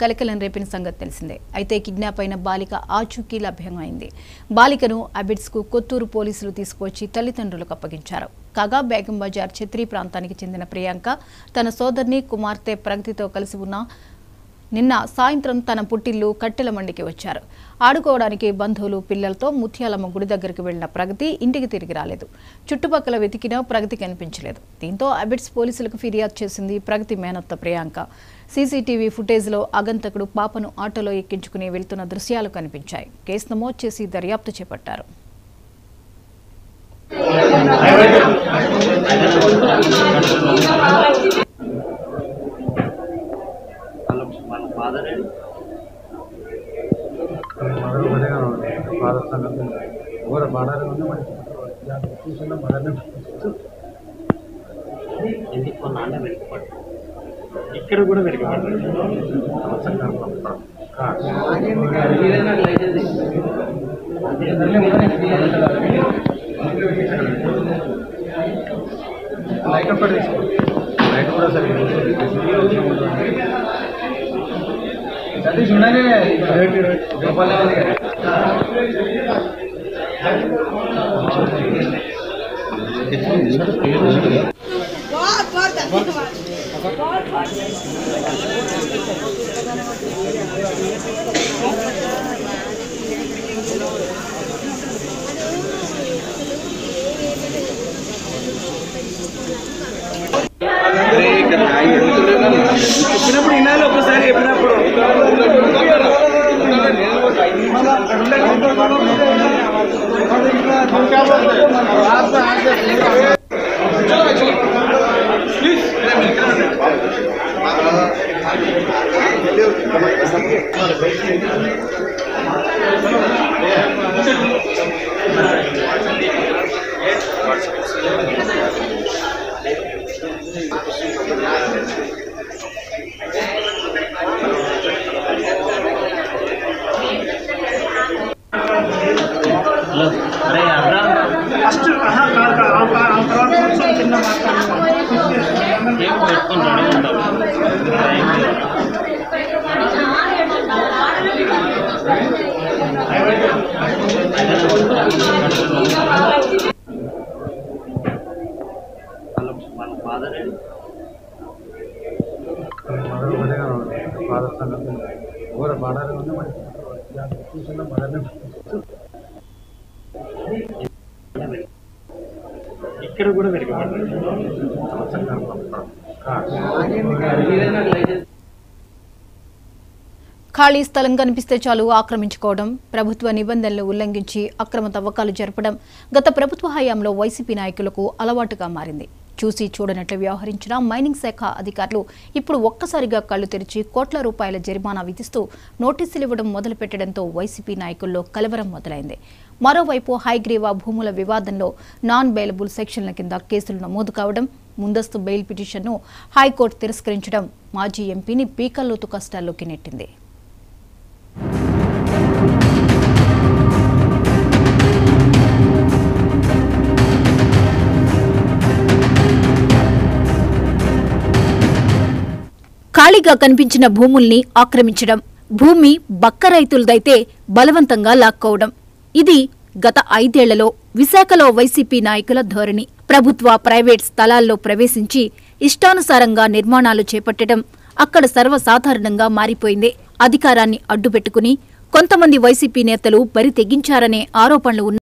కలకలం రేపిన సంగతి తెలిసిందే. అయితే కిడ్నాప్ అయిన బాలిక ఆచూకీ లభ్యమైంది. బాలికను అబిడ్స్ కు కొత్తూరు పోలీసులు తీసుకొచ్చి తల్లిదండ్రులకు అప్పగించారు. కాగా బేగం బజార్ ఛత్రి ప్రాంతానికి చెందిన ప్రియాంక తన సోదరిని కుమార్తె ప్రగతితో కలిసి ఉన్న నిన్న సాయంత్రం తన పుట్టిల్లు కట్టెల మండికి వచ్చారు. ఆడుకోవడానికి బంధువులు పిల్లలతో ముత్యాలమ్మ గుడి దగ్గరికి వెళ్లిన ప్రగతి ఇంటికి తిరిగి రాలేదు. చుట్టుపక్కల వెతికినా ప్రగతి కనిపించలేదు. దీంతో అబిడ్స్ పోలీసులకు ఫిర్యాదు చేసింది ప్రగతి మేనత్త ప్రియాంక. సీసీటీవీ ఫుటేజ్లో ఆగంతకుడు పాపను ఆటోలో ఎక్కించుకుని వెళ్తున్న దృశ్యాలు కనిపించాయి. కేసు నమోదు చేసి దర్యాప్తు చేపట్టారు. ఇక్కడ కూడా వెనుకబడ్డారు. చెప్పినప్పుడు వినాలి. ఒకసారి చెప్పినప్పుడు ఇక్కడ కూడా వెనుకబడ్డారు. ఖాళీ స్థలం కనిపిస్తే చాలు ఆక్రమించుకోవడం, ప్రభుత్వ నిబంధనలు ఉల్లంఘించి అక్రమ తవ్వకాలు జరపడం గత ప్రభుత్వ హయాంలో వైసీపీ నాయకులకు అలవాటుగా మారింది. చూసి చూడనట్లు వ్యవహరించిన మైనింగ్ శాఖ అధికారులు ఇప్పుడు ఒక్కసారిగా కళ్లు తెరిచి కోట్ల రూపాయల జరిమానా విధిస్తూ నోటీసులు ఇవ్వడం మొదలుపెట్టడంతో వైసీపీ నాయకుల్లో కలవరం మొదలైంది. మరోవైపు హైగ్రీవా భూముల వివాదంలో నాన్ బెయిలబుల్ సెక్షన్ల కింద కేసులు నమోదు కావడం, ముందస్తు బెయిల్ పిటిషన్ను హైకోర్టు తిరస్కరించడం మాజీ ఎంపీని పీకల్లోతు కష్టాల్లోకి నెట్టింది. ఖాళీగా కనిపించిన భూముల్ని ఆక్రమించడం, భూమి బక్క రైతులదైతే బలవంతంగా లాక్కోవడం, ఇది గత 5 ఏళ్లలో విశాఖలో వైసీపీ నాయకుల ధోరణి. ప్రభుత్వ ప్రైవేట్ స్థలాల్లో ప్రవేశించి ఇష్టానుసారంగా నిర్మాణాలు చేపట్టడం అక్కడ సర్వసాధారణంగా మారిపోయింది. అధికారాన్ని అడ్డుపెట్టుకుని కొంతమంది వైసీపీ నేతలు బరి తెగించారనే ఆరోపణలు ఉన్నాయి.